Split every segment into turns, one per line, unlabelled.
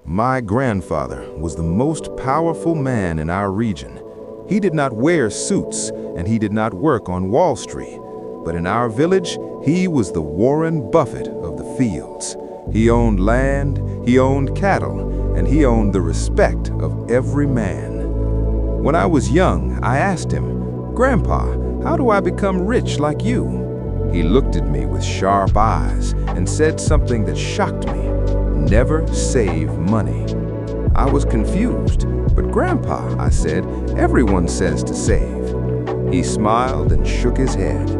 My grandfather was the most powerful man in our region. He did not wear suits and he did not work on Wall Street. But in our village, he was the Warren Buffett of the fields. He owned land, he owned cattle, and he owned the respect of every man. When I was young, I asked him, "Grandpa, how do I become rich like you?" He looked at me with sharp eyes and said something that shocked me. Never save money. I was confused, but Grandpa, I said, everyone says to save. He smiled and shook his head.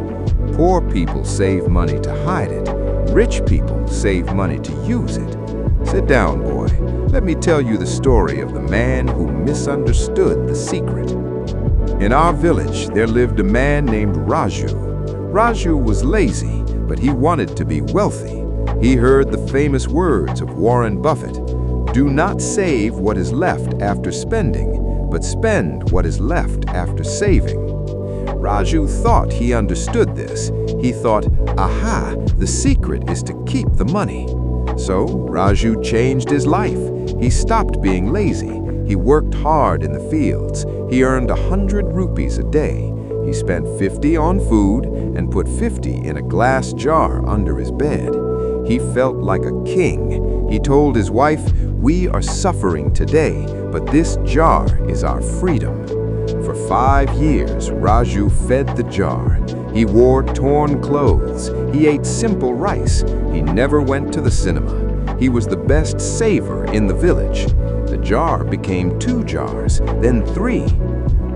Poor people save money to hide it. Rich people save money to use it. Sit down, boy. Let me tell you the story of the man who misunderstood the secret. In our village, there lived a man named Raju. Raju was lazy, but he wanted to be wealthy. He heard the famous words of Warren Buffett, "Do not save what is left after spending, but spend what is left after saving." Raju thought he understood this. He thought, aha, the secret is to keep the money. So Raju changed his life. He stopped being lazy. He worked hard in the fields. He earned 100 rupees a day. He spent 50 on food and put 50 in a glass jar under his bed. He felt like a king. He told his wife, "We are suffering today, but this jar is our freedom." For 5 years, Raju fed the jar. He wore torn clothes. He ate simple rice. He never went to the cinema. He was the best saver in the village. The jar became 2 jars, then 3.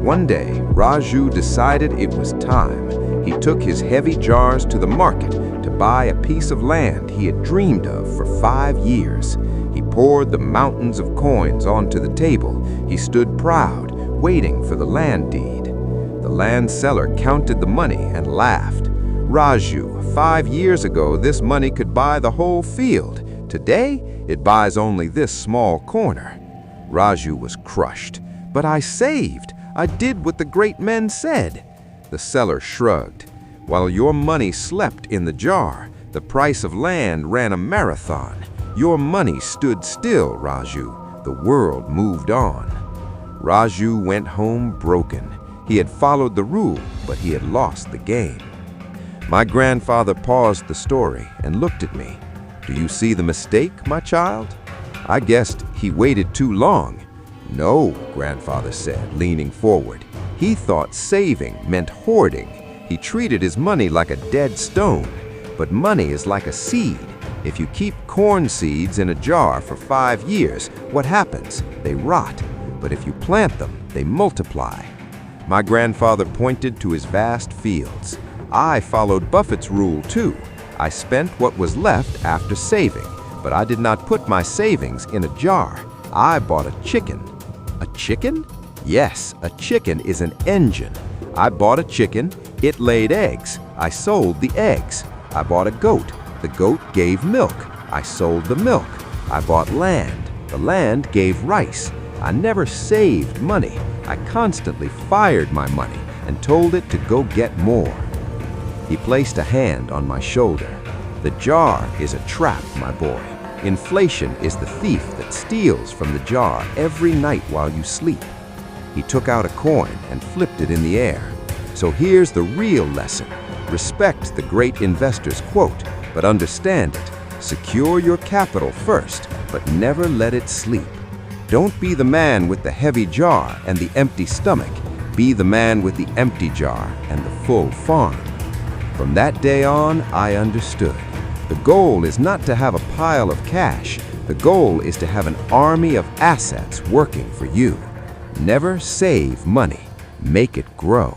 One day, Raju decided it was time. He took his heavy jars to the market to buy a piece of land he had dreamed of for 5 years. He poured the mountains of coins onto the table. He stood proud, waiting for the land deed. The land seller counted the money and laughed. "Raju, 5 years ago this money could buy the whole field. Today, it buys only this small corner." Raju was crushed. "But I saved. I did what the great men said." The seller shrugged. "While your money slept in the jar, the price of land ran a marathon. Your money stood still, Raju. The world moved on." Raju went home broken. He had followed the rule, but he had lost the game. My grandfather paused the story and looked at me. "Do you see the mistake, my child?" I guessed he waited too long. "No," grandfather said, leaning forward. He thought saving meant hoarding. He treated his money like a dead stone. But money is like a seed. If you keep corn seeds in a jar for 5 years, what happens? They rot. But if you plant them, they multiply. My grandfather pointed to his vast fields. I followed Buffett's rule too. I spent what was left after saving, but I did not put my savings in a jar. I bought a chicken. A chicken? Yes, a chicken is an engine. I bought a chicken. It laid eggs. I sold the eggs. I bought a goat. The goat gave milk. I sold the milk. I bought land. The land gave rice. I never saved money. I constantly fired my money and told it to go get more. He placed a hand on my shoulder. "The jar is a trap, my boy. Inflation is the thief that steals from the jar every night while you sleep." He took out a coin and flipped it in the air. So here's the real lesson. Respect the great investor's quote, but understand it. Secure your capital first, but never let it sleep. Don't be the man with the heavy jar and the empty stomach. Be the man with the empty jar and the full farm. From that day on, I understood. The goal is not to have a pile of cash. The goal is to have an army of assets working for you. Never save money. Make it grow.